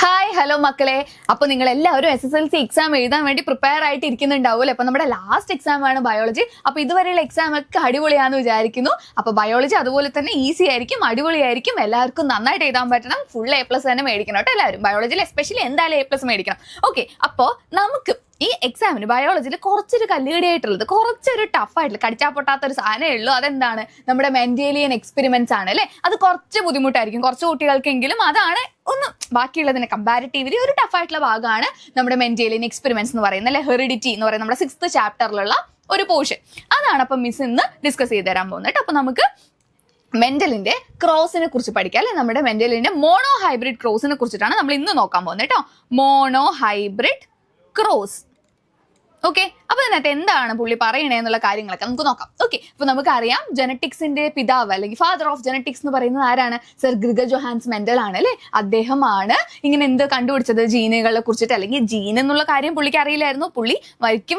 Hi hello മക്കളെ. അപ്പൊ നിങ്ങൾ എല്ലാവരും SSLC എക്സാം എഴുതാൻ വേണ്ടി പ്രിപ്പയർ ആയിട്ട് ഇരിക്കുന്നുണ്ടാവുമല്ലോ. അപ്പൊ നമ്മുടെ ലാസ്റ്റ് എക്സാം ആണ് ബയോളജി. അപ്പൊ ഇതുവരെയുള്ള എക്സാം ഒക്കെ അടിപൊളിയാന്ന് വിചാരിക്കുന്നു. അപ്പൊ ബയോളജി അതുപോലെ തന്നെ ഈസി ആയിരിക്കും, അടിപൊളിയായിരിക്കും, എല്ലാവർക്കും നന്നായിട്ട് എഴുതാൻ പറ്റണം. ഫുൾ A+ തന്നെ മേടിക്കണം കേട്ടോ എല്ലാവരും. ബയോളജിയിൽ എസ്പെഷ്യലി എന്തായാലും A+ മേടിക്കണം. ഓക്കെ, അപ്പോൾ നമുക്ക് ഈ എക്സാമിന് ബയോളജിയിൽ കുറച്ചൊരു കല്ലുകടിയായിട്ടുള്ളത്, കുറച്ചൊരു ടഫായിട്ടുള്ള കടിച്ചാൽ പൊട്ടാത്ത ഒരു സാധനമേ ഉള്ളൂ. അതെന്താണ്? നമ്മുടെ മെന്റേലിയൻ എക്സ്പെരിമെന്റ്സ് ആണ് അല്ലേ. അത് കുറച്ച് ബുദ്ധിമുട്ടായിരിക്കും കുറച്ച് കുട്ടികൾക്കെങ്കിലും. അതാണ് ഒന്ന് ബാക്കിയുള്ളതിനെ കമ്പാരിറ്റീവ്ലി ഒരു ടഫായിട്ടുള്ള ഭാഗമാണ് നമ്മുടെ മെന്റേലിയൻ എക്സ്പെരിമെന്റ്സ് എന്ന് പറയുന്നത് അല്ലെ. ഹെറിഡിറ്റി എന്ന് പറയുന്നത് നമ്മുടെ 6th ചാപ്റ്ററിലുള്ള ഒരു പോർഷൻ. അതാണ് അപ്പം മിസ് ഇന്ന് ഡിസ്കസ് ചെയ്ത് തരാൻ പോകുന്നത് കേട്ടോ. അപ്പൊ നമുക്ക് മെന്റലിന്റെ ക്രോസിനെ കുറിച്ച് പഠിക്കാം അല്ലെ. നമ്മുടെ മെന്റലിന്റെ മോണോ ഹൈബ്രിഡ് ക്രോസിനെ കുറിച്ചിട്ടാണ് നമ്മൾ ഇന്ന് നോക്കാൻ പോകുന്നത് കേട്ടോ. Mono hybrid cross. ഓക്കെ, അപ്പൊ ഇതിനകത്ത് എന്താണ് പുള്ളി പറയണേ എന്നുള്ള കാര്യങ്ങളൊക്കെ നമുക്ക് നോക്കാം. ഓക്കെ, അപ്പൊ നമുക്കറിയാം ജനറ്റിക്സിന്റെ പിതാവ് അല്ലെങ്കിൽ ഫാദർ ഓഫ് ജനറ്റിക്സ് എന്ന് പറയുന്നത് ആരാണ്? സർ ഗ്രിഗർ ജോഹാൻസ് മെന്റൽ ആണ് അല്ലെ. അദ്ദേഹമാണ് ഇങ്ങനെ എന്ത് കണ്ടുപിടിച്ചത്? ജീനുകളെ കുറിച്ചിട്ട്. അല്ലെങ്കിൽ ജീൻ എന്നുള്ള കാര്യം പുള്ളിക്ക് അറിയില്ലായിരുന്നു. പുള്ളി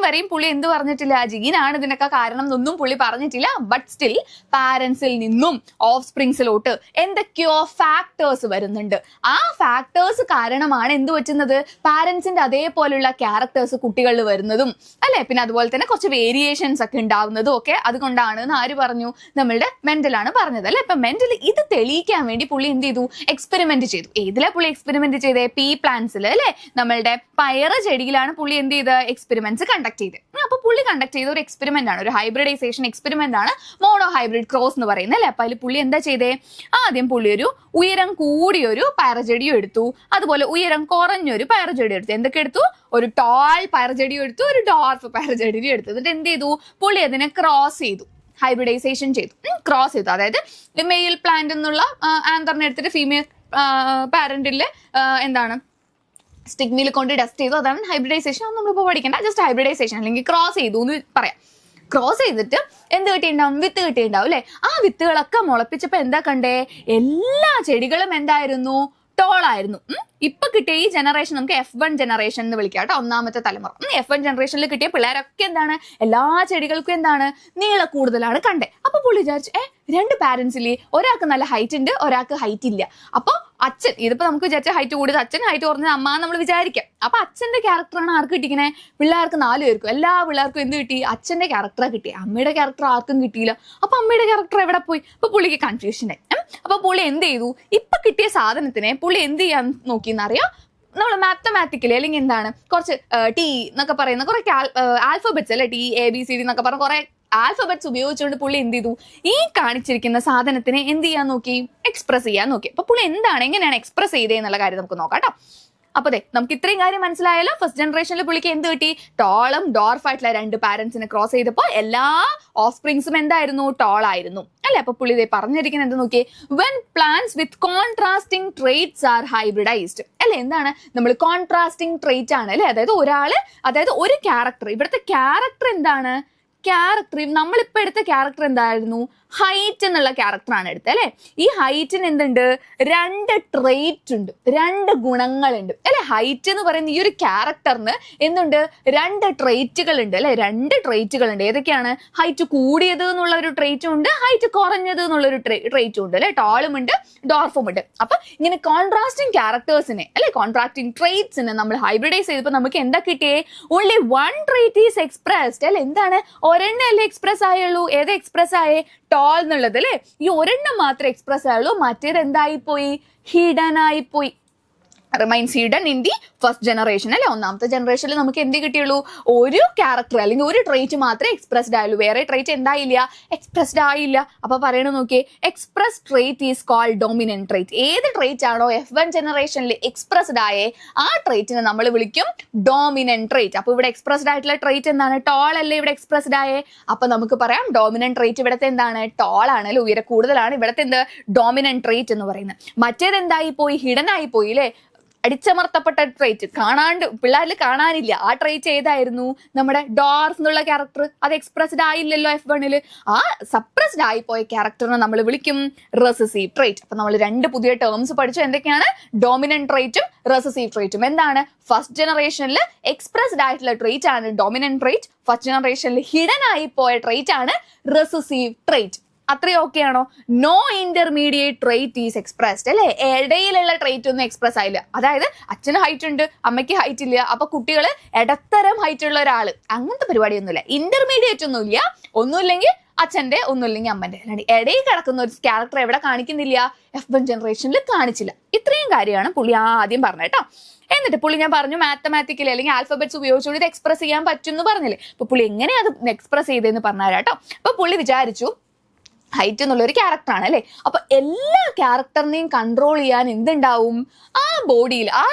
വരെയും പുള്ളി എന്ത് പറഞ്ഞിട്ടില്ല? ജീനാണ് ഇതിനൊക്കെ കാരണം എന്നൊന്നും പുള്ളി പറഞ്ഞിട്ടില്ല. ബട്ട് സ്റ്റിൽ പാരന്റ്സിൽ നിന്നും ഓഫ് സ്പ്രിങ്സിലോട്ട് എന്തൊക്കെയോ ഫാക്ടേഴ്സ് വരുന്നുണ്ട്. ആ ഫാക്ടേഴ്സ് കാരണമാണ് എന്ത് പറ്റുന്നത്? പാരന്റ്സിന്റെ അതേപോലുള്ള ക്യാരക്ടേഴ്സ് കുട്ടികളിൽ വരുന്നതും അല്ലെ. പിന്നെ അതുപോലെ തന്നെ കുറച്ച് വേരിയേഷൻസ് ഒക്കെ ഉണ്ടാവുന്നതും ഒക്കെ അതുകൊണ്ടാണ് എന്ന് ആര് പറഞ്ഞു? നമ്മളുടെ മെന്റലാണ് പറഞ്ഞത് അല്ലെ. ഇപ്പൊ മെന്റൽ ഇത് തെളിയിക്കാൻ വേണ്ടി പുള്ളി എന്ത് ചെയ്തു? എക്സ്പെരിമെന്റ് ചെയ്തു. ഏതിലാ പുള്ളി എക്സ്പെരിമെന്റ് ചെയ്തേ? പീ പ്ലാന്റ്സിൽ അല്ലെ. നമ്മളുടെ പയറ് ചെടിയിലാണ് പുള്ളി എന്ത് ചെയ്ത്? എക്സ്പെരിമെന്റ്സ് കണ്ടക്ട് ചെയ്ത്. അപ്പൊ പുള്ളി കണ്ടക്ട് ചെയ്ത ഒരു എക്സ്പെരിമെന്റ് ആണ്, ഒരു ഹൈബ്രിഡൈസേഷൻ എക്സ്പെരിമെന്റ് ആണ് മോണോ ഹൈബ്രിഡ് ക്രോസ് എന്ന് പറയുന്നത് അല്ലെ. അപ്പൊ അതിൽ പുള്ളി എന്താ ചെയ്തേ? ആദ്യം പുള്ളി ഒരു ഉയരം കൂടിയൊരു പയറുചെടിയും എടുത്തു, അതുപോലെ ഉയരം കുറഞ്ഞൊരു പയറുചെടി എടുത്തു. എന്തൊക്കെ എടുത്തു? ഒരു ടോൾ പയറുചെടിയും എടുത്തു, ഒരു ഡോർഫ് പയറുചെടിയും എടുത്തു. എന്നിട്ട് എന്ത് ചെയ്തു? പുള്ളി അതിനെ ക്രോസ് ചെയ്തു, ഹൈബ്രിഡൈസേഷൻ ചെയ്തു, ക്രോസ് ചെയ്തു. അതായത് മെയിൽ പ്ലാന്റ് എന്നുള്ള ആന്തറിനെ എടുത്തിട്ട് ഫീമെയിൽ പാരന്റിലെ എന്താണ് സ്റ്റിഗ്മയിൽ കൊണ്ട് ഡസ്റ്റ് ചെയ്തു. അതാണ് ഹൈബ്രിഡൈസേഷൻ. ഒന്നും നമ്മളിപ്പോൾ പഠിക്കേണ്ട, ജസ്റ്റ് ഹൈബ്രിഡൈസേഷൻ അല്ലെങ്കിൽ ക്രോസ് ചെയ്തു എന്ന് പറയാം. ക്രോസ് ചെയ്തിട്ട് എന്ത് കിട്ടിയിട്ടുണ്ടാവും? വിത്ത് കിട്ടിയിട്ടുണ്ടാവും അല്ലെ. ആ വിത്തുകളൊക്കെ മുളപ്പിച്ചപ്പോ എന്താ കണ്ടേ? എല്ലാ ചെടികളും എന്തായിരുന്നു? ടോളായിരുന്നു. ഇപ്പൊ കിട്ടിയ ഈ ജനറേഷൻ നമുക്ക് F1 ജനറേഷൻ എന്ന് വിളിക്കാം കേട്ടോ, ഒന്നാമത്തെ തലമുറ. F1 ജനറേഷനിൽ കിട്ടിയ പിള്ളേരൊക്കെ എന്താണ്? എല്ലാ ചെടികൾക്കും എന്താണ്? നീള കൂടുതലാണ് കണ്ടേ. അപ്പൊ പുള്ളി വിചാരിച്ചു, രണ്ട് പാരന്റ്സില്ലേ, ഒരാൾക്ക് നല്ല ഹൈറ്റ് ഉണ്ട്, ഒരാൾക്ക് ഹൈറ്റ് ഇല്ല. അപ്പൊ അച്ഛൻ, ഇതിപ്പോ നമുക്ക് വിചാരിച്ച ഹൈറ്റ് കൂടിയത് അച്ഛൻ, ഹൈറ്റ് കുറഞ്ഞത് അമ്മ നമ്മൾ വിചാരിക്കാം. അപ്പൊ അച്ഛന്റെ ക്യാരക്ടറാണ് ആർക്ക് കിട്ടിക്കണേ? പിള്ളേർക്ക് 4 പേർക്കും, എല്ലാ പിള്ളേർക്കും എന്ത് കിട്ടി? അച്ഛന്റെ ക്യാരക്ടറാ കിട്ടി. അമ്മയുടെ ക്യാരക്ടർ ആർക്കും കിട്ടിയില്ല. അപ്പൊ അമ്മയുടെ ക്യാരക്ടർ എവിടെ പോയി? അപ്പൊ പുള്ളിക്ക് കൺഫ്യൂഷൻ ആയി. അപ്പൊ പുള്ളി എന്ത് ചെയ്തു? ഇപ്പൊ കിട്ടിയ സാധനത്തിനെ പുള്ളി എന്ത് ചെയ്യാൻ നോക്കിയെന്നറിയാം? നമ്മൾ മാത്തമാറ്റിക്കലി അല്ലെങ്കിൽ എന്താണ് കുറച്ച് ടി എന്നൊക്കെ പറയുന്ന കുറെ ആൽഫബറ്റ്സ് അല്ലെ, TABCD എന്നൊക്കെ പറഞ്ഞ കുറെ ആൽഫബറ്റ്സ് ഉപയോഗിച്ചുകൊണ്ട് പുള്ളി എന്ത് ചെയ്തു? ഈ കാണിച്ചിരിക്കുന്ന സാധനത്തിനെ എന്ത് ചെയ്യാൻ നോക്കി? എക്സ്പ്രസ് ചെയ്യാൻ നോക്കി. അപ്പൊ പുള്ളി എന്താണ്, എങ്ങനെയാണ് എക്സ്പ്രസ് ചെയ്തതെന്നുള്ള കാര്യം നമുക്ക് നോക്കാം കേട്ടോ. അപ്പൊ നമുക്ക് ഇത്രയും കാര്യം മനസ്സിലായല്ലോ. ഫസ്റ്റ് ജനറേഷനിൽ പുള്ളിക്ക് എന്ത് കിട്ടി? ടോളും ഡോർഫ് ആയിട്ടുള്ള 2 പാരന്റ്സിനെ ക്രോസ് ചെയ്തപ്പോൾ എല്ലാ ഓഫ് സ്പ്രിങ്സും എന്തായിരുന്നു? ടോൾ ആയിരുന്നു അല്ലെ. അപ്പൊ പുള്ളി ഇതേ പറഞ്ഞിരിക്കുന്നത് എന്ത് നോക്കിയേ? When plants with contrasting traits R hybridised അല്ലെ. എന്താണ്? നമ്മൾ കോൺട്രാസ്റ്റിംഗ് ട്രേറ്റ് ആണ് അല്ലെ. അതായത് ഒരു ക്യാരക്ടർ, ഇവിടുത്തെ ക്യാരക്ടർ എന്താണ്? ക്യാരക്ടർ നമ്മളിപ്പോ എടുത്ത ക്യാരക്ടർ എന്തായിരുന്നു? ഹൈറ്റ് എന്നുള്ള ക്യാരക്ടറാണ് എടുത്തത് അല്ലെ. ഈ ഹൈറ്റിന് എന്തുണ്ട്? 2 ട്രേറ്റ് ഉണ്ട്, 2 ഗുണങ്ങളുണ്ട് അല്ലെ. ഹൈറ്റ് എന്ന് പറയുന്ന ഈ ഒരു ക്യാരക്ടറിന് എന്തുണ്ട്? 2 ട്രേറ്റുകൾ ഉണ്ട് അല്ലെ. 2 ട്രേറ്റുകൾ ഉണ്ട്. ഏതൊക്കെയാണ്? ഹൈറ്റ് കൂടിയത് എന്നുള്ള ഒരു ട്രേറ്റും ഉണ്ട്, ഹൈറ്റ് കുറഞ്ഞത് എന്നുള്ള ഒരു ട്രേറ്റും ഉണ്ട് അല്ലെ. ടോളും ഉണ്ട്, ഡോർഫും ഉണ്ട്. അപ്പൊ ഇങ്ങനെ കോൺട്രാസ്റ്റിംഗ് ക്യാരക്ടേഴ്സിനെ അല്ലെ, കോൺട്രാസ്റ്റിംഗ് ട്രേറ്റ്സിനെ നമ്മൾ ഹൈബ്രിഡൈസ് ചെയ്തപ്പോൾ നമുക്ക് എന്താ കിട്ടിയേ? ഓൺലി 1 ട്രേറ്റ് ഈസ് എക്സ്പ്രസ്ഡ് അല്ലെ. എന്താണ്? ഒരെണ്ണല്ലേ എക്സ്പ്രസ് ആയുള്ളൂ. ഏത് എക്സ്പ്രസ് ആയേ? ടോൾ എന്നുള്ളത് അല്ലെ. ഈ ഒരെണ്ണം മാത്രമേ എക്സ്പ്രസ് ആയുള്ളൂ, മറ്റേത് എന്തായിപ്പോയി? ഹിഡൻ ആയിപ്പോയി. Remains hidden in the first generation അല്ലെ. ഒന്നാമത്തെ ജനറേഷനിൽ നമുക്ക് എന്ത് കിട്ടിയുള്ളൂ? ഒരു ക്യാരക്ടർ അല്ലെങ്കിൽ ഒരു ട്രേറ്റ് മാത്രമേ എക്സ്പ്രസ്ഡ് ആയുള്ളൂ, വേറെ ട്രേറ്റ് എന്തായില്ല? എക്സ്പ്രസ്ഡ് ആയില്ല. അപ്പൊ പറയണ നോക്കിയേ, express trait is called dominant trait. ഏത് ട്രേറ്റ് ആണോ F1 ജനറേഷനിൽ എക്സ്പ്രസ്ഡ് ആയേ ആ ട്രേറ്റിനെ നമ്മൾ വിളിക്കും ഡോമിനന്റ് ട്രേറ്റ്. അപ്പൊ ഇവിടെ എക്സ്പ്രസ്ഡ് ആയിട്ടുള്ള ട്രേറ്റ് എന്താണ്? ടോൾ അല്ലേ ഇവിടെ എക്സ്പ്രസ്ഡ് ആയേ. അപ്പൊ നമുക്ക് പറയാം ഡോമിനന്റ് ട്രേറ്റ് ഇവിടത്തെ എന്താണ്? ടോൾ ആണ് അല്ലെ, ഉയര കൂടുതലാണ്. ഇവിടത്തെ എന്ത്? ഡോമിനന്റ് ട്രേറ്റ് എന്ന് പറയുന്നത്. മറ്റേത് എന്തായി പോയി? ഹിഡൻ ആയി പോയി അല്ലെ. അടിച്ചമർത്തപ്പെട്ട ട്രേറ്റ്, കാണാണ്ട് പിള്ളേരിൽ കാണാനില്ല. ആ ട്രേറ്റ് ഏതായിരുന്നു? നമ്മുടെ ഡോർഫ് എന്നുള്ള ക്യാരക്ടർ. അത് എക്സ്പ്രസ്ഡ് ആയില്ലല്ലോ F1. ആ സപ്രസ്ഡ് ആയിപ്പോയ ക്യാരക്ടറിനെ നമ്മൾ വിളിക്കും റെസസീവ് ട്രേറ്റ്. അപ്പൊ നമ്മൾ 2 പുതിയ ടേംസ് പഠിച്ചു. എന്തൊക്കെയാണ്? ഡോമിനന്റ് ട്രേറ്റും റെസസീവ് ട്രേറ്റും. എന്താണ്? ഫസ്റ്റ് ജനറേഷനിൽ എക്സ്പ്രസ്ഡ് ആയിട്ടുള്ള ട്രേറ്റ് ആണ് ഡോമിനന്റ് ട്രേറ്റ്. ഫസ്റ്റ് ജനറേഷനിൽ ഹിഡൻ ആയി പോയ ട്രേറ്റ് ആണ് റെസസീവ് ട്രേറ്റ്. അത്രയും ഓക്കെ ആണോ? No intermediate trait is expressed അല്ലെ, ഇടയിലുള്ള ട്രേറ്റ് ഒന്നും എക്സ്പ്രസ് ആയില്ല. അതായത് അച്ഛന് ഹൈറ്റ് ഉണ്ട്, അമ്മയ്ക്ക് ഹൈറ്റ് ഇല്ല, അപ്പൊ കുട്ടികള് ഇടത്തരം ഹൈറ്റ് ഉള്ള ഒരാള്, അങ്ങനത്തെ പരിപാടിയൊന്നുമില്ല. ഇന്റർമീഡിയറ്റ് ഒന്നുമില്ല, ഒന്നുമില്ലെങ്കിൽ അച്ഛന്റെ ഒന്നുമില്ലെങ്കിൽ അമ്മന്റെ, അല്ലാണ്ട് ഇടയിൽ കിടക്കുന്ന ഒരു ക്യാരക്ടർ എവിടെ കാണിക്കുന്നില്ല? F1 ജനറേഷനിൽ കാണിച്ചില്ല. ഇത്രയും കാര്യമാണ് പുള്ളി ആദ്യം പറഞ്ഞേട്ടോ. എന്നിട്ട് പുള്ളി ഞാൻ പറഞ്ഞു മാത്തമാറ്റിക്കലി അല്ലെങ്കിൽ ആൽഫബറ്റ്സ് ഉപയോഗിച്ചുകൊണ്ട് ഇത് എക്സ്പ്രസ് ചെയ്യാൻ പറ്റും എന്ന് പറഞ്ഞില്ലേ. അപ്പൊ പുള്ളി എങ്ങനെയാ അത് എക്സ്പ്രസ് ചെയ്തതെന്ന് പറഞ്ഞുതരാട്ടോ. അപ്പൊ പുള്ളി വിചാരിച്ചു ഹൈറ്റ് എന്നുള്ളൊരു ക്യാരക്ടറാണ് അല്ലെ, അപ്പൊ എല്ലാ ക്യാരക്ടറിനെയും കൺട്രോൾ ചെയ്യാൻ എന്തുണ്ടാവും ആ ബോഡിയിൽ, ആ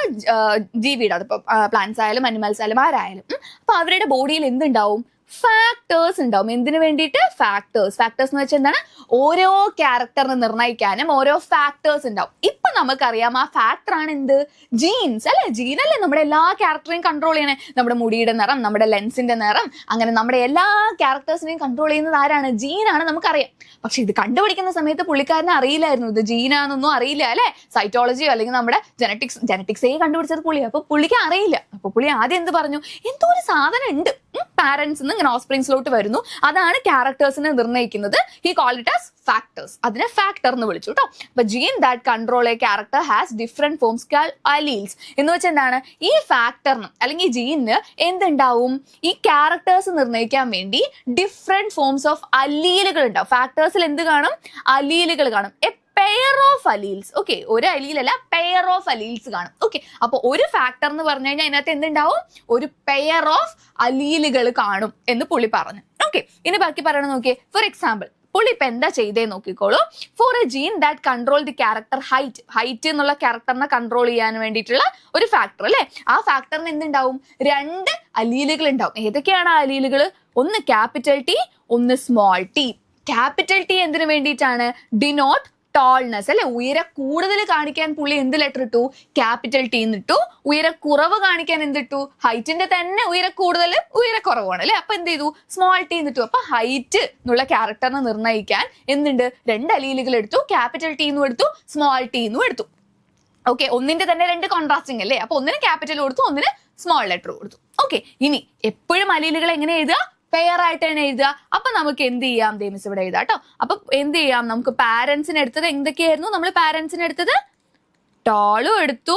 ജീവിയുടെ, അതിപ്പോ പ്ലാന്റ്സ് ആയാലും അനിമൽസ് ആയാലും ആരായാലും, അപ്പൊ അവരുടെ ബോഡിയിൽ എന്തുണ്ടാവും? ഫാക്ടേഴ്സ് ഉണ്ടാവും. എന്തിനു വേണ്ടിയിട്ട്? ഫാക്ടേഴ്സ് എന്ന് വെച്ചാൽ എന്താണ്? ഓരോ ക്യാരക്ടറിനെ നിർണ്ണയിക്കാനും ഓരോ ഫാക്ടേഴ്സ് ഉണ്ടാവും. ഇപ്പൊ നമുക്കറിയാം ആ ഫാക്ടർ ആണ് എന്ത്? ജീൻസ് അല്ലെ. ജീനല്ലേ നമ്മുടെ എല്ലാ ക്യാരക്ടറെയും കൺട്രോൾ ചെയ്യണേ. നമ്മുടെ മുടിയുടെ നിറം, നമ്മുടെ ലെൻസിന്റെ നിറം, അങ്ങനെ നമ്മുടെ എല്ലാ ക്യാരക്ടേഴ്സിനെയും കൺട്രോൾ ചെയ്യുന്നത് ആരാണ്? ജീനാണ്, നമുക്കറിയാം. പക്ഷെ ഇത് കണ്ടുപിടിക്കുന്ന സമയത്ത് പുള്ളിക്കാരനെ അറിയില്ലായിരുന്നു, ഇത് ജീനാന്നൊന്നും അറിയില്ല അല്ലെ. സൈറ്റോളജിയോ അല്ലെങ്കിൽ നമ്മുടെ ജനറ്റിക്സേ കണ്ടുപിടിച്ചത് പുള്ളിയാണ്. അപ്പൊ പുള്ളിക്ക് അറിയില്ല. അപ്പൊ പുള്ളി ആദ്യം എന്ത് പറഞ്ഞു? എന്തോ ഒരു സാധനം ഉണ്ട്, പാരന്റ്സ് ഇങ്ങനെ ഓഫ്സ്പ്രിങ്സിലോട്ട് വരുന്നു, അതാണ് ക്യാരക്ടേഴ്സിനെ നിർണ്ണയിക്കുന്നത്. He called it as factors. അതിനെ ഫാക്ടർ എന്ന് വിളിച്ചു കേട്ടോ. അപ്പൊ gene that control a character has different forms called alleles എന്ന് വെച്ചാൽ എന്താണ്? ഈ ഫാക്ടറിന് അല്ലെങ്കിൽ ജീനിന് എന്തുണ്ടാവും? ഈ ക്യാരക്ടേഴ്സ് നിർണ്ണയിക്കാൻ വേണ്ടി ഡിഫറെന്റ് ഫോംസ് ഓഫ് അലീലുകൾ ഉണ്ടാവും. ഫാക്ടേഴ്സിൽ എന്ത് കാണും? അലീലുകൾ കാണും. Pair of alleles. ഓക്കെ, ഒരു അലീലല്ല, പെയർ ഓഫ് അലീൽസ് കാണും. ഓക്കെ, അപ്പൊ ഒരു ഫാക്ടർ എന്ന് പറഞ്ഞു കഴിഞ്ഞാൽ അതിനകത്ത് എന്തുണ്ടാവും? ഒരു പെയർ ഓഫ് അലീലുകൾ കാണും എന്ന് പുള്ളി പറഞ്ഞു. ഓക്കെ, ഇനി ബാക്കി പറയണം നോക്കിയേ. ഫോർ എക്സാമ്പിൾ പുള്ളി ഇപ്പൊ എന്താ ചെയ്തേ നോക്കിക്കോളൂ. For a gene that control the character height എന്നുള്ള ക്യാരക്ടറിനെ കൺട്രോൾ ചെയ്യാൻ വേണ്ടിയിട്ടുള്ള ഒരു ഫാക്ടർ അല്ലെ, ആ ഫാക്ടറിന് എന്തുണ്ടാവും? 2 അലീലുകൾ ഉണ്ടാവും. ഏതൊക്കെയാണ് ആ അലീലുകൾ? ഒന്ന് ക്യാപിറ്റൽ ടി, ഒന്ന് സ്മോൾ ടി. ക്യാപിറ്റൽ ടി എന്തിനു വേണ്ടിയിട്ടാണ്? ഡിനോട്ട് ടോൾനെസ് അല്ലെ, ഉയര കൂടുതൽ കാണിക്കാൻ പുള്ളി എന്ത് ലെറ്റർ ഇട്ടു? ക്യാപിറ്റൽ ടി എന്നിട്ടു. ഉയര കുറവ് കാണിക്കാൻ എന്തിട്ടു? ഹൈറ്റിന്റെ തന്നെ ഉയര കൂടുതൽ ഉയര കുറവാണ് അല്ലെ, അപ്പൊ എന്ത് ചെയ്തു? സ്മോൾ ടി എന്നിട്ടു. അപ്പൊ ഹൈറ്റ് എന്നുള്ള ക്യാരക്ടറിനെ നിർണ്ണയിക്കാൻ എന്തുണ്ട്? 2 അലീലുകൾ എടുത്തു, ക്യാപിറ്റൽ ടി എന്നും എടുത്തു, സ്മോൾ ടി എന്നും എടുത്തു. ഓക്കെ, ഒന്നിന്റെ തന്നെ 2 കോൺട്രാസ്റ്റിംഗ് അല്ലേ, അപ്പൊ ഒന്നിന് ക്യാപിറ്റൽ കൊടുത്തു, ഒന്നിന് സ്മോൾ ലെറ്റർ കൊടുത്തു. ഓക്കെ, ഇനി എപ്പോഴും അലീലുകൾ എങ്ങനെ എഴുതുക? പെയർ ആയിട്ട് തന്നെ എഴുതുക. അപ്പൊ നമുക്ക് എന്ത് ചെയ്യാം? മിസ് ഇവിടെ എഴുതാം കേട്ടോ. അപ്പൊ എന്ത് ചെയ്യാം? നമുക്ക് പാരന്റ്സിന് എടുത്തത് എന്തൊക്കെയായിരുന്നു? നമ്മൾ പാരന്റ്സിന് എടുത്തത് ടോളും എടുത്തു,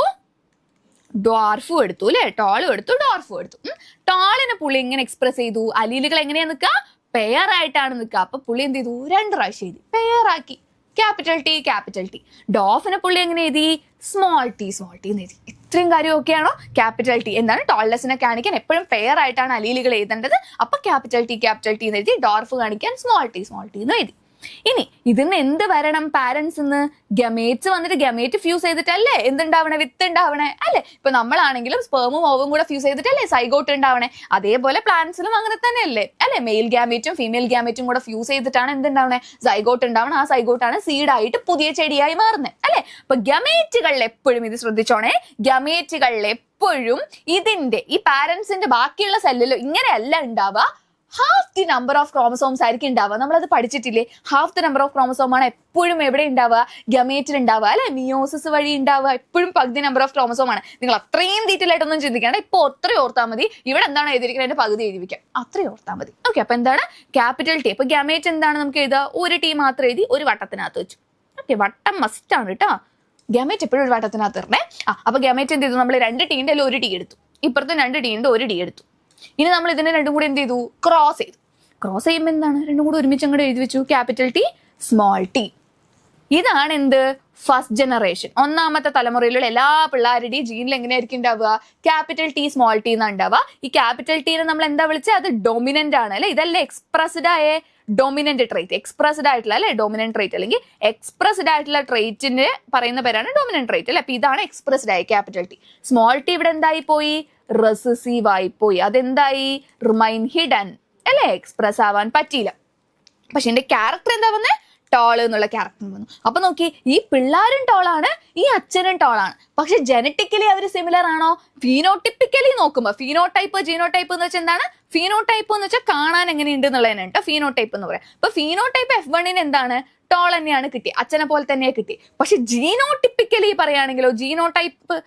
ഡ്വാർഫും എടുത്തു അല്ലെ. ടോളും എടുത്തു, ഡ്വാർഫും എടുത്തു. ടോളിനെ പുള്ളി എങ്ങനെ എക്സ്പ്രസ് ചെയ്തു? അലീലുകൾ എങ്ങനെയാ നിൽക്കുക? പെയർ ആയിട്ടാണ് നിൽക്കുക. അപ്പൊ പുള്ളി എന്ത് ചെയ്തു? 2 പ്രാവശ്യം എഴുതി, പെയർ ആക്കി. Capital T. ഡോഫിനെ പുള്ളി എങ്ങനെ എഴുതി? സ്മോൾ ടി എന്ന് എഴുതി. ഇത്രയും കാര്യം ഓക്കെയാണോ? ക്യാപിറ്റൽ ടി എന്താണ്? ടോൾനെസ്സിനെ കാണിക്കാൻ എപ്പോഴും പെയർ ആയിട്ടാണ് അലീലുകൾ എഴുതേണ്ടത്. അപ്പൊ ക്യാപിറ്റൽ ടി എന്ന് എഴുതി. ഡോർഫ് കാണിക്കാൻ സ്മോൾ ടി എന്ന് എഴുതി. ഇനി ഇതിന്ന് എന്ത് വരണം? പാരന്റ്സ് ഗമേറ്റ്സ് വന്നിട്ട് ഗമേറ്റ് ഫ്യൂസ് ചെയ്തിട്ടല്ലേ എന്തുണ്ടാവണേ? വിത്ത് ഉണ്ടാവണേ അല്ലെ. ഇപ്പൊ നമ്മളാണെങ്കിലും സ്പെർമും ഓവും കൂടെ ഫ്യൂസ് ചെയ്തിട്ടല്ലേ സൈഗോട്ട് ഉണ്ടാവണേ. അതേപോലെ പ്ലാന്റ്സിലും അങ്ങനെ തന്നെയല്ലേ അല്ലെ. മെയിൽ ഗാമേറ്റും ഫീമെയിൽ ഗാമേറ്റും കൂടെ ഫ്യൂസ് ചെയ്തിട്ടാണ് എന്തുണ്ടാവണേ? സൈഗോട്ട് ഉണ്ടാവണം. ആ സൈഗോട്ടാണ് സീഡായിട്ട് പുതിയ ചെടിയായി മാറുന്നത് അല്ലെ. അപ്പൊ ഗമേറ്റുകളിൽ എപ്പോഴും ഇത് ശ്രദ്ധിച്ചോണേ, ഗമേറ്റുകളിൽ എപ്പോഴും ഇതിന്റെ ഈ പാരന്റ്സിന്റെ ബാക്കിയുള്ള സെല്ലിലും ഇങ്ങനെയല്ല ഉണ്ടാവുക. Half the number of chromosomes ആയിരിക്കും ഉണ്ടാവുക. നമ്മളത് പഠിച്ചിട്ടില്ലേ? Half the number of chromosome ആണ് എപ്പോഴും എവിടെ ഉണ്ടാവുക? ഗമേറ്റിൽ ഉണ്ടാവുക അല്ലെ. മിയോസിസ് വഴി ഉണ്ടാവുക എപ്പോഴും പകുതി നമ്പർ ഓഫ് ക്രോമസോം ആണ്. നിങ്ങൾ അത്രയും ഡീറ്റെയിൽ ആയിട്ടൊന്നും ചിന്തിക്കേണ്ട. ഇപ്പൊ അത്രയും ഓർത്താൽ മതി. ഇവിടെ എന്താണ് എഴുതിയിരിക്കുന്നത് അതിന്റെ പകുതി എഴുതി വെക്കാം, അത്രയും ഓർത്താൽ മതി. ഓക്കെ, അപ്പൊ എന്താണ്? Capital T. അപ്പൊ ഗമേറ്റ് എന്താണ് നമുക്ക് എഴുതുക? ഒരു ടി മാത്രം എഴുതി ഒരു വട്ടത്തിനകത്ത് വെച്ചു. ഓക്കെ, വട്ടം മസ്റ്റ് ആണ് കേട്ടോ. ഗമേറ്റ് എപ്പോഴും ഒരു വട്ടത്തിനകത്ത് ഇറങ്ങേ. അപ്പൊ ഗമേറ്റ് എന്ത് ചെയ്തു? നമ്മൾ 2 ടീന്റെ ഒരു ടി എടുത്തു, ഇപ്പുറത്ത് 2 ടീന്റെ ഒരു ടി എടുത്തു. ഇനി നമ്മൾ ഇതിനെ 2 കൂടി എന്ത് ചെയ്തു? ക്രോസ് ചെയ്തു. ക്രോസ് ചെയ്യുമ്പോൾ എന്താണ്? 2 കൂടി ഒരുമിച്ച് അങ്ങോട്ട് എഴുതി വെച്ചു, ക്യാപിറ്റൽ ടി, സ്മോൾ ടി. ഇതാണ് എന്ത്? First generation. ഒന്നാമത്തെ തലമുറയിലുള്ള എല്ലാ പിള്ളേരുടെയും ജീനിൽ എങ്ങനെയായിരിക്കും ഉണ്ടാവുക? ക്യാപിറ്റൽ ടി, സ്മോൾ ടി എന്നാണ് ഉണ്ടാവുക. ഈ ക്യാപിറ്റൽ ടീനെ നമ്മൾ എന്താ വിളിച്ചത്? അത് ഡൊമിനന്റ് ആണ് അല്ലെ. ഇതല്ലേ എക്സ്പ്രസ്ഡ് ആയ ഡൊമിനന്റ് ട്രേറ്റ്. എക്സ്പ്രസ്ഡ് ആയിട്ടുള്ള അല്ലെ ഡൊമിനന്റ് ട്രേറ്റ്, അല്ലെങ്കിൽ എക്സ്പ്രസ്ഡ് ആയിട്ടുള്ള ട്രേറ്റിന് പറയുന്ന പേരാണ് ഡൊമിനന്റ് ട്രേറ്റ് അല്ലെ. അപ്പൊ ഇതാണ് എക്സ്പ്രസ്ഡ് ആയ ക്യാപിറ്റൽ ടി. സ്മോൾ ടി ഇവിടെ എന്തായി പോയി? റെസസീവ് ആയി പോയി. അതെന്തായി? റിമൈൻ ഹിഡൻ അല്ലെ, എക്സ്പ്രസ് ആവാൻ പറ്റിയില്ല. പക്ഷെ എന്റെ ക്യാരക്ടർ എന്താ വന്നേ? ടോള് എന്നുള്ള ക്യാരക്ടർ വന്നു. അപ്പൊ നോക്കി, ഈ പിള്ളേരും ടോളാണ്, ഈ അച്ഛനും ടോളാണ്. പക്ഷെ ജനറ്റിക്കലി അവർ സിമിലർ ആണോ? ഫീനോട്ടിപ്പിക്കലി നോക്കുമ്പോ, ഫീനോടൈപ്പ് ജീനോടൈപ്പ് എന്ന് വെച്ചാൽ എന്താണ്? ഫീനോടൈപ്പ് എന്ന് വെച്ചാൽ കാണാൻ എങ്ങനെയുണ്ട് എന്നുള്ളതിനാണ് കേട്ടോ ഫീനോടൈപ്പ് എന്ന് പറയാം. അപ്പൊ ഫീനോടൈപ്പ് F1 എന്താണ്? ടോൾ തന്നെയാണ് കിട്ടി, അച്ഛനെ പോലെ തന്നെയാണ് കിട്ടി. പക്ഷെ ജീനോട്ടിപ്പിക്കലി പറയുകയാണെങ്കിലോ, ജീനോടൈപ്പ്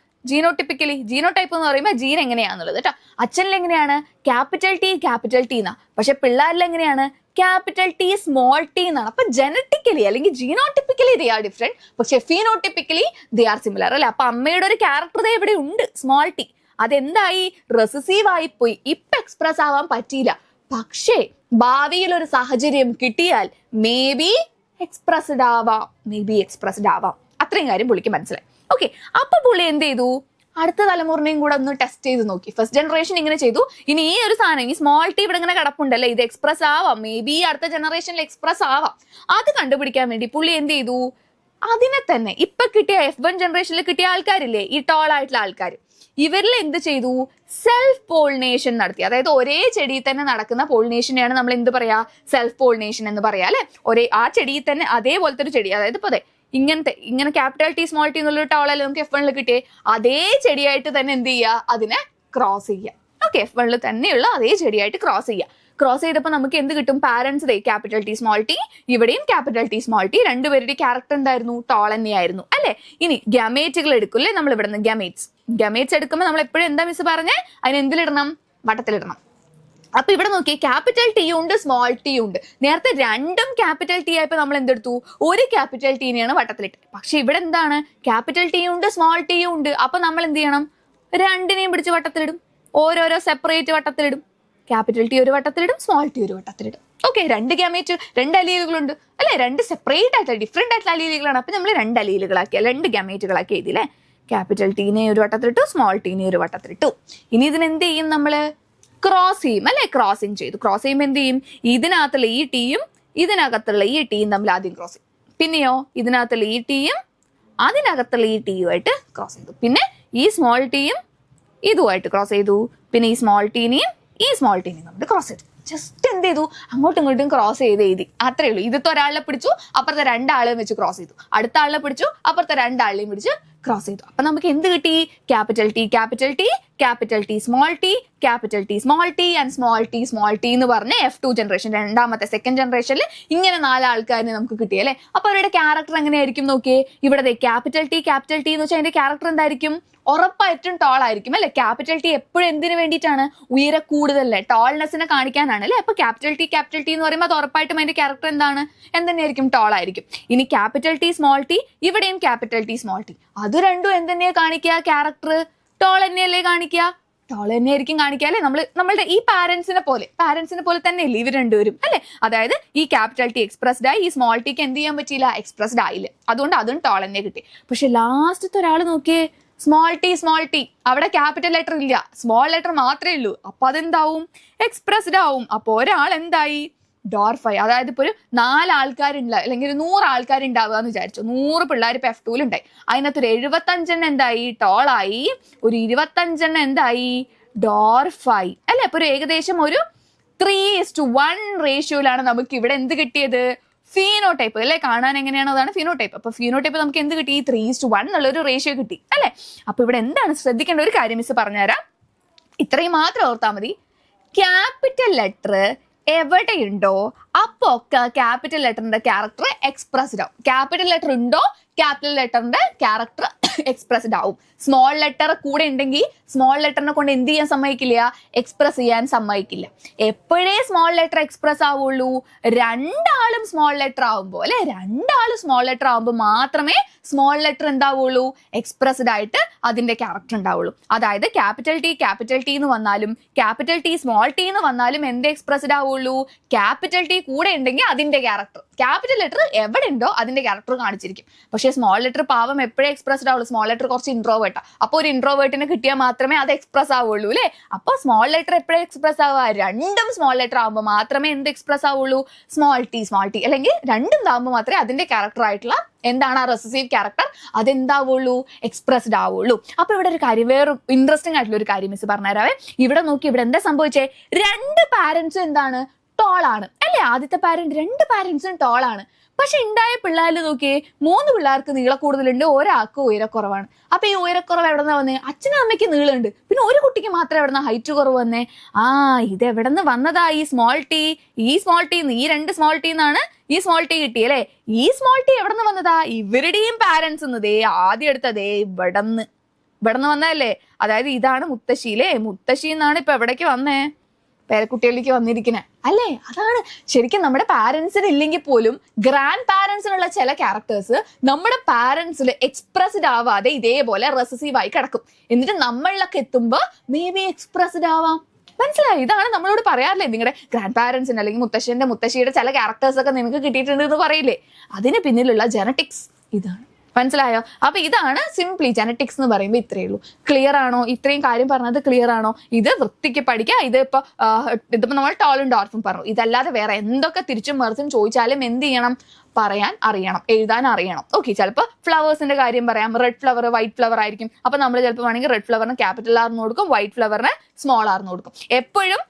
എന്ന് പറയുമ്പോൾ ജീൻ എങ്ങനെയാന്നുള്ളത് കേട്ടോ. അച്ഛനിൽ എങ്ങനെയാണ്? ക്യാപിറ്റൽ ടി എന്നാ. പക്ഷെ പിള്ളേരിൽ എങ്ങനെയാണ്? ക്യാപിറ്റൽ ടി സ്മോൾ ടി എന്നാണ്. അപ്പൊ ജനറ്റിക്കലി അല്ലെങ്കിൽ ജീനോട്ടിപ്പിക്കലി ദേ ആർ ഡിഫറെന്റ്, പക്ഷെ ഫീനോട്ടിപ്പിക്കലി ദേ ആർ സിമിലർ അല്ലെ. അപ്പൊ അമ്മയുടെ ഒരു ക്യാരക്ടർ ഇവിടെ ഉണ്ട് സ്മോൾ ടി, അതെന്തായി റെസസീവ് ആയി പോയി, ഇപ്പൊ എക്സ്പ്രസ് ആവാൻ പറ്റിയില്ല. പക്ഷേ ഭാവിയിൽ ഒരു സാഹചര്യം കിട്ടിയാൽ മേ ബി എക്സ്പ്രസ്ഡ് ആവാം. അത്രയും കാര്യം പുള്ളിക്ക് മനസ്സിലായി. ഓക്കെ, അപ്പൊ പുള്ളി എന്ത് ചെയ്തു, അടുത്ത തലമുറയും കൂടെ ഒന്ന് ടെസ്റ്റ് ചെയ്ത് നോക്കി. ഫസ്റ്റ് ജനറേഷൻ ഇങ്ങനെ ചെയ്തു, ഇനി ഈ ഒരു സാധനം ഈ സ്മോൾ ടി ഇവിടെ ഇങ്ങനെ കിടപ്പുണ്ടല്ലേ, ഇത് എക്സ്പ്രസ് ആവാം, മേ ബി അടുത്ത ജനറേഷനിൽ എക്സ്പ്രസ് ആവാം. അത് കണ്ടുപിടിക്കാൻ വേണ്ടി പുള്ളി എന്ത് ചെയ്തു, അതിനെ തന്നെ ഇപ്പൊ കിട്ടിയ F1 ജനറേഷനിൽ കിട്ടിയ ആൾക്കാരില്ലേ, ഈ ടോൾ ആയിട്ടുള്ള ആൾക്കാർ, ഇവരിൽ എന്ത് ചെയ്തു, സെൽഫ് പോളിനേഷൻ നടത്തി. അതായത് ഒരേ ചെടിയിൽ തന്നെ നടക്കുന്ന പോളിനേഷനെയാണ് നമ്മൾ എന്ത് പറയാ, സെൽഫ് പോളിനേഷൻ എന്ന് പറയാ അല്ലെ. ആ ചെടിയിൽ തന്നെ അതേപോലത്തെ ഒരു ചെടി, അതായത് ഇപ്പൊ അതെ ഇങ്ങനെ ക്യാപിറ്റൽ ടി സ്മോൾ ടി എന്നുള്ളൊരു ടോളല്ലേ നമുക്ക് F1 കിട്ടിയേ, അതേ ചെടിയായിട്ട് തന്നെ എന്ത് ചെയ്യുക, അതിനെ ക്രോസ് ചെയ്യുക. ഓക്കെ, F1 തന്നെയുള്ള അതേ ചെടിയായിട്ട് ക്രോസ് ചെയ്യുക. ക്രോസ് ചെയ്തപ്പോൾ നമുക്ക് എന്ത് കിട്ടും, parents capital T small T, ഇവിടെയും ക്യാപിറ്റൽ ടി സ്മോൾ ടി, രണ്ടുപേരുടെ ക്യാരക്ടർ എന്തായിരുന്നു, ടോൾ തന്നെയായിരുന്നു അല്ലെ. ഇനി ഗമേറ്റുകൾ എടുക്കില്ലേ നമ്മൾ ഇവിടെ നിന്ന്, ഗമേറ്റ്സ് എടുക്കുമ്പോൾ നമ്മൾ എപ്പോഴും എന്താ മിസ് പറഞ്ഞേ, അതിന് എന്തിലിടണം, വട്ടത്തിലിടണം. അപ്പൊ ഇവിടെ നോക്കി, ക്യാപിറ്റൽ ടി ഉണ്ട് സ്മോൾ ടി ഉണ്ട്. നേരത്തെ രണ്ടും ക്യാപിറ്റൽ ടി ആയപ്പോ നമ്മൾ എന്തെടുത്തു, ഒരു ക്യാപിറ്റൽ ടീനെയാണ് വട്ടത്തിലിട്ട്. പക്ഷെ ഇവിടെ എന്താണ്, ക്യാപിറ്റൽ ടി ഉണ്ട് സ്മോൾ ടി ഉണ്ട്. അപ്പൊ നമ്മൾ എന്ത് ചെയ്യണം, രണ്ടിനെയും പിടിച്ച് വട്ടത്തിലിടും, ഓരോരോ സെപ്പറേറ്റ് വട്ടത്തിലിടും. ക്യാപിറ്റൽ ടി ഒരു വട്ടത്തിലിടും, സ്മോൾ ടി ഒരു വട്ടത്തിലിടും. ഓക്കെ, രണ്ട് ഗാമേറ്റ്, രണ്ട് അലീലുകളുണ്ട് അല്ലെ, രണ്ട് സെപ്പറേറ്റ് ആയിട്ടുള്ള ഡിഫറെന്റ് ആയിട്ടുള്ള അലീലുകളാണ്. അപ്പൊ നമ്മൾ രണ്ട് അലീലുകളാക്കി, രണ്ട് ഗാമേറ്റുകളാക്കി എഴുതിയില്ലേ. ക്യാപിറ്റൽ ടീനെ ഒരു വട്ടത്തിലിട്ടു, സ്മോൾ ടീനെ ഒരു വട്ടത്തിലിട്ടു. ഇനി ഇതിനെന്ത് ചെയ്യും, നമ്മള് ക്രോസ് ചെയ്യും അല്ലെ. ക്രോസിങ് ചെയ്തു. ക്രോസ് ചെയ്യുമ്പോൾ എന്ത് ചെയ്യും, ഇതിനകത്തുള്ള ഈ ടീയും ഇതിനകത്തുള്ള ഈ ടീയും തമ്മിൽ ആദ്യം ക്രോസ് ചെയ്യും. പിന്നെയോ ഇതിനകത്തുള്ള ഈ ടീയും അതിനകത്തുള്ള ഈ ടീയുമായിട്ട് ക്രോസ് ചെയ്തു. പിന്നെ ഈ സ്മോൾ ടീയും ഇതുമായിട്ട് ക്രോസ് ചെയ്തു. പിന്നെ ഈ സ്മോൾ ടീനെയും ഈ സ്മോൾ ടീനെയും നമ്മൾ ക്രോസ് ചെയ്തു. ജസ്റ്റ് എന്ത് ചെയ്തു, അങ്ങോട്ടും ഇങ്ങോട്ടും ക്രോസ് ചെയ്ത് എഴുതി, അത്രേ ഉള്ളൂ. ഇതിത്തെ ഒരാളെ പിടിച്ചു, അപ്പുറത്തെ രണ്ടാളെയും വെച്ച് ക്രോസ് ചെയ്തു. അടുത്ത ആളെ പിടിച്ചു, അപ്പുറത്തെ രണ്ടാളെയും പിടിച്ച് ക്രോസ് ചെയ്തു. അപ്പൊ നമുക്ക് എന്ത് കിട്ടി, capital T capital T, capital T small T, capital T small T and small T എന്ന് പറഞ്ഞ് F2 ജനറേഷൻ, രണ്ടാമത്തെ സെക്കൻഡ് ജനറേഷനിൽ ഇങ്ങനെ 4 ആൾക്കാരെ നമുക്ക് കിട്ടി അല്ലെ. അപ്പൊ അവരുടെ ക്യാരക്ടർ എങ്ങനെയായിരിക്കും നോക്കിയേ, ഇവിടെ ക്യാപിറ്റൽ ടി എന്ന് വെച്ചാൽ അതിന്റെ ക്യാരക്ടർ എന്തായിരിക്കും, ഉറപ്പായിട്ടും ടോൾ ആയിരിക്കും അല്ലെ. ക്യാപിറ്റൽ ടി എപ്പോഴും എന്തിനു വേണ്ടിയിട്ടാണ്, ഉയര കൂടുതലല്ലേ, ടോൾനെസ്സിനെ കാണിക്കാനാണ് അല്ലെ. അപ്പൊ ക്യാപിറ്റൽ ടി എന്ന് പറയുമ്പോൾ അത് ഉറപ്പായിട്ടും അതിന്റെ ക്യാരക്ടർ എന്തെന്നെയായിരിക്കും, ടോൾ ആയിരിക്കും. ഇനി ക്യാപിറ്റൽ ടി സ്മോൾ ടി, ഇവിടെയും ക്യാപിറ്റൽ ടി സ്മോൾ ടി, അത് രണ്ടും എന്തെന്നെയാ കാണിക്കുക, ക്യാരക്ടർ ടോൾ തന്നെയല്ലേ കാണിക്കുക, ടോൾ തന്നെയായിരിക്കും കാണിക്കുക അല്ലെ. നമ്മളുടെ ഈ പാരന്റ്സിനെ പോലെ തന്നെ അല്ലേ ഇവർ രണ്ടുപേരും അല്ലെ. അതായത് ഈ ക്യാപിറ്റൽ ടി എക്സ്പ്രസ്ഡ് ആയി, ഈ സ്മോൾ ടിക്ക് എന്ത് ചെയ്യാൻ പറ്റിയില്ല, എക്സ്പ്രസ്ഡ് ആയില്ല. അതുകൊണ്ട് അതും ടോൾ തന്നെ കിട്ടി. പക്ഷെ ലാസ്റ്റത്തെ ഒരാൾ നോക്കിയേ, സ്മോൾ ടി, അവിടെ ക്യാപിറ്റൽ ലെറ്റർ ഇല്ല, സ്മോൾ ലെറ്റർ മാത്രമേ ഉള്ളൂ. അപ്പൊ അതെന്താവും, എക്സ്പ്രസ്ഡ് ആവും. അപ്പൊ ഒരാൾ എന്തായി, ഡോർഫായി. അതായത് ഇപ്പൊ ഒരു 4 ആൾക്കാരുണ്ടാവുക അല്ലെങ്കിൽ ഒരു 100 ആൾക്കാരുണ്ടാവുക എന്ന് വിചാരിച്ചു. 100 പിള്ളേർ ഇപ്പൊ F2 ഉണ്ടായി. അതിനകത്തൊരു 75 എന്തായി, ടോളായി. ഒരു 25 എന്തായി, ഡോർഫായി അല്ലെ. അപ്പൊ ഒരു ഏകദേശം ഒരു 3:1 റേഷ്യോയിലാണ് നമുക്ക് ഇവിടെ എന്ത് കിട്ടിയത്, ഫീനോടൈപ്പ് അല്ലെ. കാണാൻ എങ്ങനെയാണോ അതാണ് ഫീനോടൈപ്പ്. അപ്പൊ ഫീനോടൈപ്പ് നമുക്ക് എന്ത് കിട്ടി, 3:1 എന്നുള്ളൊരു റേഷ്യോ കിട്ടി അല്ലെ. അപ്പൊ ഇവിടെ എന്താണ് ശ്രദ്ധിക്കേണ്ട ഒരു കാര്യം മിസ് പറഞ്ഞുതരാം, ഇത്രയും മാത്രം ഓർത്താൽ മതി. ക്യാപിറ്റൽ ലെറ്റർ എവിടെയുണ്ടോ അപ്പൊ ഒക്കെ ക്യാപിറ്റൽ ലെറ്ററിന്റെ ക്യാരക്ടർ എക്സ്പ്രസ്ഡ് ആവും. ക്യാപിറ്റൽ ലെറ്റർ ഉണ്ടോ, ക്യാപിറ്റൽ ലെറ്ററിന്റെ ക്യാരക്ടർ എക്സ്പ്രസ്ഡ് ആവും. സ്മോൾ ലെറ്റർ കൂടെ ഉണ്ടെങ്കിൽ സ്മോൾ ലെറ്ററിനെ കൊണ്ട് എന്ത് ചെയ്യാൻ സമ്മതിക്കില്ല, എക്സ്പ്രസ് ചെയ്യാൻ സമ്മതിക്കില്ല. എപ്പോഴേ സ്മോൾ ലെറ്റർ എക്സ്പ്രസ് ആവുള്ളൂ, രണ്ടാളും സ്മോൾ ലെറ്റർ ആവുമ്പോൾ അല്ലെ, രണ്ടാളും സ്മോൾ ലെറ്റർ ആവുമ്പോൾ മാത്രമേ സ്മോൾ ലെറ്റർ എന്താവുള്ളൂ, എക്സ്പ്രസ്ഡ് ആയിട്ട് അതിന്റെ ക്യാരക്ടർ ഉണ്ടാവുള്ളൂ. അതായത് ക്യാപിറ്റൽ ടി എന്ന് വന്നാലും ക്യാപിറ്റൽ ടി സ്മോൾ ടി എന്ന് വന്നാലും എന്ത് എക്സ്പ്രസ്ഡ് ആവുള്ളൂ, ക്യാപിറ്റൽ ടി കൂടെ ഉണ്ടെങ്കിൽ അതിന്റെ ക്യാരക്ടർ, ക്യാപിറ്റൽ ലെറ്റർ എവിടെ ഉണ്ടോ അതിന്റെ ക്യാരക്ടർ കാണിച്ചിരിക്കും. പക്ഷെ സ്മോൾ ലെറ്റർ പാവം എപ്പോഴേ എക്സ്പ്രസ്ഡ് ആവുള്ളൂ, സ്മോൾ ലെറ്റർ കുറച്ച് ഇൻട്രോവേർട്ടാ. അപ്പൊ ഒരു ഇൻട്രോവേർട്ടിന് കിട്ടിയാൽ മാത്രമേ അത് എക്സ്പ്രസ് ആവുള്ളൂ അല്ലെ. അപ്പൊ സ്മോൾ ലെറ്റർ എപ്പോഴേ എക്സ്പ്രസ് ആവുക, രണ്ടും സ്മോൾ ലെറ്റർ ആവുമ്പോൾ മാത്രമേ എന്ത് എക്സ്പ്രസ് ആവുള്ളൂ, സ്മോൾ ടി അല്ലെങ്കിൽ രണ്ടും ആവുമ്പോൾ മാത്രമേ അതിന്റെ ക്യാരക്ടർ ആയിട്ടുള്ള എന്താണ് ആ റെസസീവ് ക്യാരക്ടർ അതെന്താവുള്ളൂ, എക്സ്പ്രസ്ഡ് ആവുള്ളൂ. അപ്പൊ ഇവിടെ ഒരു കാര്യം, വേറെ ഇൻട്രസ്റ്റിംഗ് ആയിട്ടുള്ള ഒരു കാര്യം മിസ് പറഞ്ഞുതരാവേ. ഇവിടെ നോക്കി, ഇവിടെ എന്താ സംഭവിച്ചേ, 2 പാരന്റ്സും എന്താണ്, ടോളാണ് അല്ലെ. ആദ്യത്തെ പാരന്റ് 2 പാരന്റ്സും ടോളാണ്. പക്ഷെ ഉണ്ടായ പിള്ളേരിൽ നോക്കിയേ, 3 പിള്ളേർക്ക് നീള കൂടുതലുണ്ട്, ഒരാൾക്ക് ഉയരക്കുറവാണ്. അപ്പൊ ഈ ഉയരക്കുറവ് എവിടെന്നാ വന്നേ, അച്ഛനും അമ്മയ്ക്ക് നീളമുണ്ട്, പിന്നെ ഒരു കുട്ടിക്ക് മാത്രം എവിടെന്നാ ഹൈറ്റ് കുറവ് വന്നേ. ഇത് എവിടെന്ന് വന്നതാ, ഈ സ്മോൾ ടി ഈ 2 സ്മോൾ ടി എന്നാണ് ഈ സ്മോൾ ടി കിട്ടിയല്ലേ. ഈ സ്മോൾ ടി എവിടെന്ന് വന്നതാ, ഇവരുടെയും പാരന്റ്സ് ആദ്യം എടുത്തതേ ഇവിടെന്ന് വന്നതല്ലേ. അതായത് ഇതാണ് മുത്തശ്ശിയിലെ, മുത്തശ്ശി എന്നാണ് ഇപ്പൊ എവിടേക്ക് വന്നേ, പേരക്കുട്ടികളിലേക്ക് വന്നിരിക്കുന്നത് അല്ലേ? അതാണ് ശരിക്കും നമ്മുടെ പാരന്റ്സിന് ഇല്ലെങ്കിൽ പോലും ഗ്രാൻഡ് പാരന്റ്സിനുള്ള ചില ക്യാരക്ടേഴ്സ് നമ്മുടെ പാരന്റ്സിൽ എക്സ്പ്രസ്ഡ് ആവാതെ ഇതേപോലെ റെസസീവ് ആയി കിടക്കും. എന്നിട്ട് നമ്മളിലൊക്കെ എത്തുമ്പോൾ മേ ബി എക്സ്പ്രസ്ഡ് ആവാം. മനസ്സിലായി? ഇതാണ് നമ്മളോട് പറയാറില്ലേ, നിങ്ങളുടെ ഗ്രാൻഡ് പാരന്റ്സിന് അല്ലെങ്കിൽ മുത്തശ്ശിയുടെ ചില ക്യാരക്ടേഴ്സ് ഒക്കെ നിങ്ങൾക്ക് കിട്ടിയിട്ടുണ്ട് എന്ന് പറയില്ലേ, അതിന് പിന്നിലുള്ള ജെനറ്റിക്സ് ഇതാണ്. മനസ്സിലായോ? അപ്പൊ ഇതാണ് സിംപ്ലി ജെനറ്റിക്സ് എന്ന് പറയുമ്പോൾ ഇത്രയേ ഉള്ളൂ. ക്ലിയർ ആണോ? ഇത്രയും കാര്യം പറഞ്ഞത് ക്ലിയർ ആണോ? ഇത് വൃത്തിക്ക് പഠിക്കുക. ഇതിപ്പോ നമ്മൾ ടോളും ഡോർഫും പറഞ്ഞു. ഇതല്ലാതെ വേറെ എന്തൊക്കെ തിരിച്ചും മറിച്ചും ചോദിച്ചാലും എന്ത് ചെയ്യണം? പറയാൻ അറിയണം, എഴുതാൻ അറിയണം. ഓക്കെ, ചിലപ്പോൾ ഫ്ലവേഴ്സിന്റെ കാര്യം പറയാം. റെഡ് ഫ്ലവർ വൈറ്റ് ഫ്ലവർ ആയിരിക്കും. അപ്പൊ നമ്മൾ ചിലപ്പോൾ വേണമെങ്കിൽ റെഡ് ഫ്ലവറിന് ക്യാപിറ്റൽ ആർന്ന് കൊടുക്കും, വൈറ്റ് ഫ്ലവറിന് സ്മോൾ ആർന്ന് കൊടുക്കും. എപ്പോഴും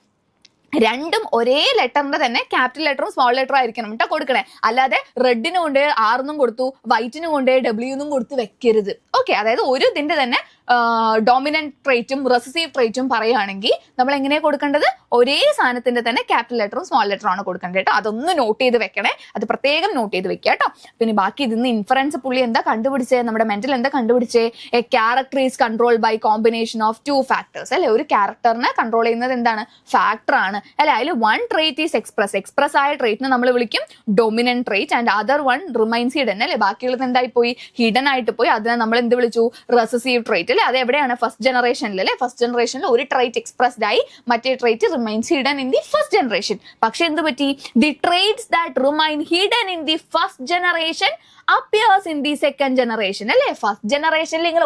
രണ്ടും ഒരേ ലെറ്ററിന്റെ തന്നെ ക്യാപിറ്റൽ ലെറ്ററും സ്മോൾ ലെറ്ററും ആയിരിക്കണം കേട്ടോ കൊടുക്കണേ. അല്ലാതെ റെഡിന് കൊണ്ട് ആർന്നും കൊടുത്തു, വൈറ്റിന് കൊണ്ട് ഡബ്ല്യൂന്നും കൊടുത്ത് വെക്കരുത്. ഓക്കെ, അതായത് ഒരു ഇതിന്റെ തന്നെ ഡോമിനന്റ് ട്രേറ്റും റെസസീവ് ട്രേറ്റും പറയുകയാണെങ്കിൽ നമ്മൾ എങ്ങനെയാണ് കൊടുക്കേണ്ടത്? ഒരേ സാധനത്തിന്റെ തന്നെ ക്യാപിറ്റൽ ലെറ്ററും സ്മോൾ ലെറ്ററും ആണ് കൊടുക്കേണ്ടത് കേട്ടോ. അതൊന്ന് നോട്ട് ചെയ്ത് വെക്കണേ, അത് പ്രത്യേകം നോട്ട് ചെയ്ത് വെക്കുക കേട്ടോ. പിന്നെ ബാക്കി ഇതിന്ന് ഇൻഫറൻസ് പുള്ളി എന്താ കണ്ടുപിടിച്ചേ? നമ്മുടെ മെന്റൽ എന്താ കണ്ടുപിടിച്ചേ? A character is control by combination of 2 factors അല്ലെ? ഒരു ക്യാരക്ടറിനെ കൺട്രോൾ ചെയ്യുന്നത് എന്താണ്? ഫാക്ടർ ആണ് അല്ലെ? അതിൽ 1 ട്രേറ്റ് ഈസ് എക്സ്പ്രസ് ആയ ട്രേറ്റിനെ നമ്മൾ വിളിക്കും dominant trait, and other 1 remains hidden അല്ലെ? ബാക്കിയുള്ളത് എന്തായി പോയി? ഹിഡൻ ആയിട്ട് പോയി. അതിനെ നമ്മൾ എന്ത് വിളിച്ചു? റെസസീവ് ട്രേറ്റ് അല്ലെ? അത് എവിടെയാണ്? ഫസ്റ്റ് ജനറേഷനിൽ അല്ലെ? ഫസ്റ്റ് ജനറേഷനിൽ ഒരു ട്രേറ്റ് എക്സ്പ്രസ്ഡ് ആയി, മറ്റേ trait remains hidden in the first generation. പക്ഷെ എന്ത് പറ്റി? The traits that remain hidden in the first generation appears in the second generation അല്ലേ? ഫസ്റ്റ് ജനറേഷനിൽ നിങ്ങൾ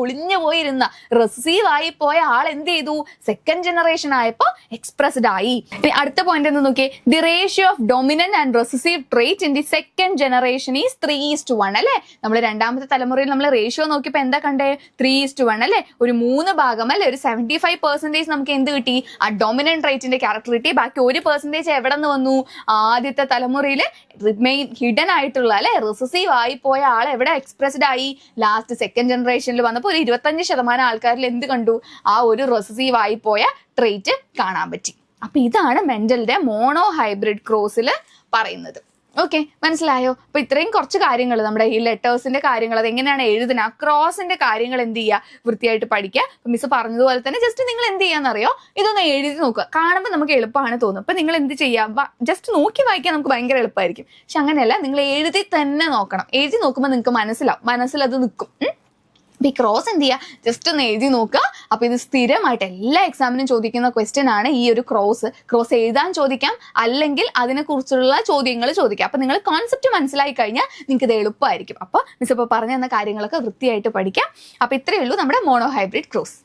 ഒളിഞ്ഞു പോയിരുന്ന റെസീവ് ആയി പോയ ആൾ എന്ത് ചെയ്തു? സെക്കൻഡ് ജനറേഷൻ ആയപ്പോ എക്സ്പ്രസ്ഡ് ആയി. അടുത്ത പോയിന്റ് എന്ന് നോക്കിയേ, the ratio of dominant and recessive trait in the second generation is 3:1 അല്ലെ? നമ്മൾ രണ്ടാമത്തെ തലമുറയിൽ നമ്മൾ റേഷ്യോ നോക്കിയപ്പോ എന്താ കണ്ടേ? 3:1 അല്ലെ? ഒരു 3 ഭാഗം അല്ലെ? ഒരു 75% നമുക്ക് എന്ത് കിട്ടി? ആ ഡൊമിനന്റ് ട്രേറ്റിന്റെ ക്യാരക്ടർ കിട്ടി. ബാക്കി 1% എവിടെ നിന്ന് വന്നു? ആദ്യത്തെ തലമുറയിൽ റിമെയിൻ ഹിഡൻ ആയിട്ടുള്ള അല്ലെ? റെസസീവ് ആയി പോയ ആൾ എവിടെ എക്സ്പ്രസ്ഡ് ആയി? ലാസ്റ്റ് സെക്കൻഡ് ജനറേഷനിൽ വന്നപ്പോൾ ഒരു 25% ആൾക്കാരിൽ എന്ത് കണ്ടു? ആ ഒരു റെസസീവ് ആയി പോയ ട്രേറ്റ് കാണാൻ പറ്റി. അപ്പൊ ഇതാണ് മെന്റലിന്റെ മോണോ ഹൈബ്രിഡ് ക്രോസിൽ പറയുന്നത്. ഓക്കെ, മനസ്സിലായോ? അപ്പൊ ഇത്രയും കുറച്ച് കാര്യങ്ങൾ നമ്മുടെ ഈ ലെറ്റേഴ്സിന്റെ കാര്യങ്ങൾ, അത് എങ്ങനെയാണ് എഴുതുന്നത്, ക്രോസിന്റെ കാര്യങ്ങൾ എന്ത് ചെയ്യുക? വൃത്തിയായിട്ട് പഠിക്കുക. മിസ് പറഞ്ഞതുപോലെ തന്നെ ജസ്റ്റ് നിങ്ങൾ എന്ത് ചെയ്യാന്നറിയോ? ഇതൊന്ന് എഴുതി നോക്കുക. കാണുമ്പോൾ നമുക്ക് എളുപ്പമാണ് തോന്നും. അപ്പൊ നിങ്ങൾ എന്ത് ചെയ്യാം? ജസ്റ്റ് നോക്കി വായിക്കാൻ നമുക്ക് ഭയങ്കര എളുപ്പമായിരിക്കും. പക്ഷെ അങ്ങനെയല്ല, നിങ്ങൾ എഴുതി തന്നെ നോക്കണം. എഴുതി നോക്കുമ്പോൾ നിങ്ങൾക്ക് മനസ്സിലാവും, മനസ്സിലത് നിൽക്കും. അപ്പൊ ഈ ക്രോസ് എന്ത് ചെയ്യുക? ജസ്റ്റ് ഒന്ന് എഴുതി നോക്കുക. അപ്പൊ ഇത് സ്ഥിരമായിട്ട് എല്ലാ എക്സാമിനും ചോദിക്കുന്ന ക്വസ്റ്റ്യൻ ആണ് ഈ ഒരു ക്രോസ്. എഴുതാൻ ചോദിക്കാം, അല്ലെങ്കിൽ അതിനെ കുറിച്ചുള്ള ചോദ്യങ്ങൾ ചോദിക്കാം. അപ്പൊ നിങ്ങൾ കോൺസെപ്റ്റ് മനസ്സിലായി കഴിഞ്ഞാൽ നിങ്ങൾക്ക് ഇത് എളുപ്പമായിരിക്കും. അപ്പൊ മിസ് ഇപ്പോൾ പറഞ്ഞു തന്ന കാര്യങ്ങളൊക്കെ വൃത്തിയായിട്ട് പഠിക്കാം. അപ്പൊ ഇത്രയേ ഉള്ളൂ നമ്മുടെ മോണോ ഹൈബ്രിഡ് ക്രോസ്.